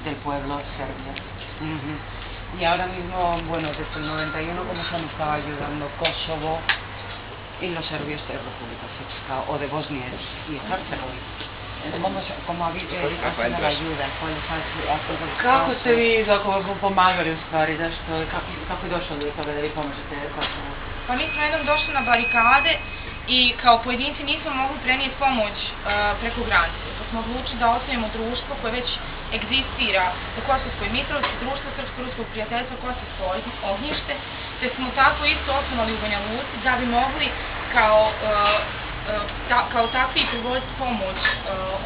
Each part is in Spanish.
del pueblo serbio. Y ahora mismo, bueno, desde el 91, ¿cómo se han estado ayudando Kosovo y los serbios de República Srpska o de Bosnia y Herzegovina? ¿Cómo ha sido la ayuda? Kako ste vi pomagali u stvari, kako je došlo do toga da vi pomožete Kosovu? Pa mi smo jednom došli na barikade i kao pojedinci nismo mogli prenijeti pomoć preko granice. Pa smo odlučili da osnujemo društvo koje već egzistira u Kosovskoj Mitrovici, društvo Srpsko-ruskog prijateljstva Kosovsko ognjište, te smo tako isto osnovali u Banja Luci da bi mogli kao takvi privoditi pomoć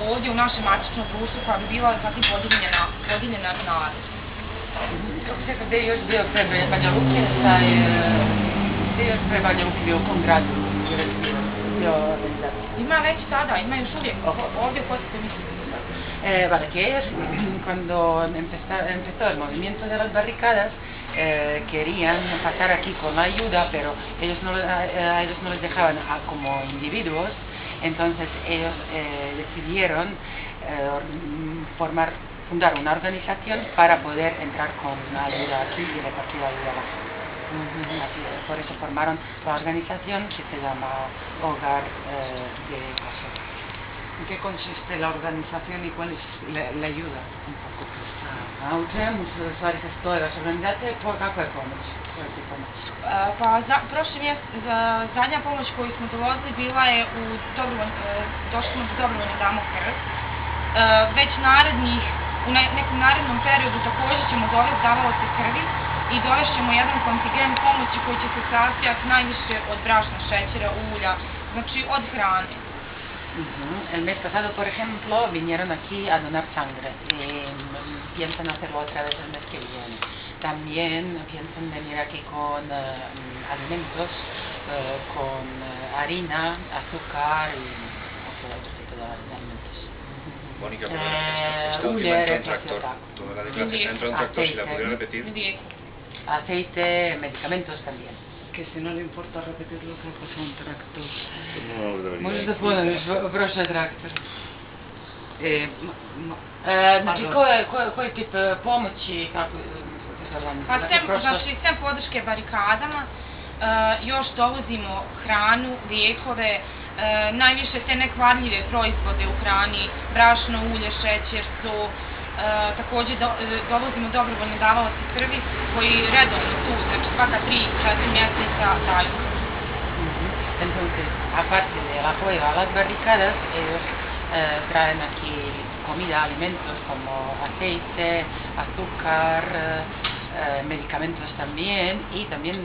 ovdje u našem matičnom društvu koja bi bila zatim podijeljena na narod. Kako se kada je još bio pre Banja Luke, gdje je još pre Banja Luke bio u kom gradu bio organizacija? Ima već sada, ima još uvijek ovdje u Kosovskoj Mitrovici. Vale, que ellos cuando empezó el movimiento de las barricadas querían pasar aquí con la ayuda, pero a ellos no les dejaban como individuos, entonces ellos decidieron fundar una organización para poder entrar con la ayuda aquí y repartir la ayuda a la gente. Por eso formaron la organización que se llama Hogar de Kosovo. ¿En qué consiste la organización y cuál es la ayuda? U čemu su stvari se stoje vaša organizacija i kakva je pomoć? Prošli mjesec zadnja pomoć koju smo dolazili bila je došli smo do dobrovoljne damo krv. Već u nekom narednom periodu također ćemo dovesti davalaoce krvi i dovest ćemo jedan kontingent pomoći koji će se sastojati najviše od brašna, šećera, ulja, znači od hrane. El mes pasado, por ejemplo, vinieron aquí a donar sangre y piensan hacerlo otra vez el mes que viene. También piensan venir aquí con alimentos, con harina, azúcar y otro tipo de alimentos. Mónica, esta última entró un tractor. Toda la declaración entró un tractor, si la pudiera repetir. Aceite, medicamentos también. Que si no le importa repetirlo, creo que es un tractor. Možete ponoviti, prošao je traktor. Znači, koji tip pomoći, kako se Znači, sem podrške barikadama, još dovozimo hranu, lijekove, najviše te nekvarljive proizvode u hrani, brašno, ulje, šećer, so. Također dovozimo dobrovoljne davalaoce krvi koji redovno tu, znači svaka 3-4 mjeseca daju. Entonces, aparte del apoyo a las barricadas, ellos traen aquí comida, alimentos como aceite, azúcar, medicamentos también, y también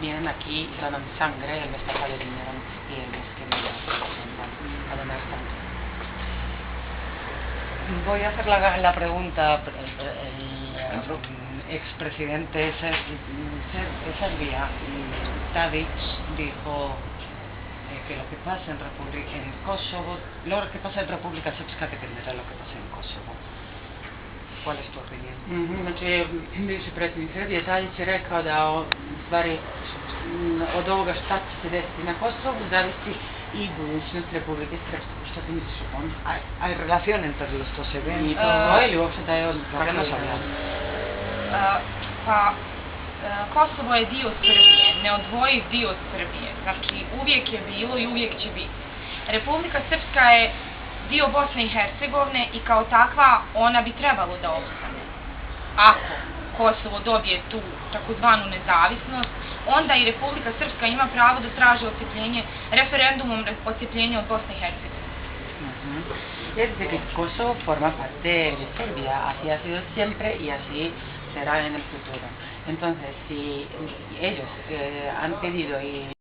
vienen aquí y donan sangre, el mes pasado vinieron y el mes que viene a donar sangre. Voy a hacer la pregunta. El expresidente de Serbia, Tadic, dijo que lo que pasa en Kosovo, lo que pasa en República Srpska dependerá de lo que pasa en Kosovo. ¿Cuál es tu opinión? Znači, bivši predsjednik Srbije Tadić je rekao da u stvari od ovoga šta će se desiti na Kosovu zavisi i budućnost Republike Srpske. Šta ti misliš o tome? Hay relación entre los dos eventos. I to ili uopšte da je odluka? Kako nas hablamos? Pa, Kosovo je dio Srbije, neodvojiv dio Srbije. Znači, uvijek je bilo i uvijek će biti. Republika Srpska je dio Bosne i Hercegovine i kao takva ona bi trebalo da opstane. Ako Kosovo dobije tu takozvanu nezavisnost, onda i Republika Srpska ima pravo da traži referendumom odcepljenje od Bosne i Hercegovine. Desde que Kosovo forma parte de Serbia, así ha sido siempre y así será en el futuro. Entonces, si ellos han pedido y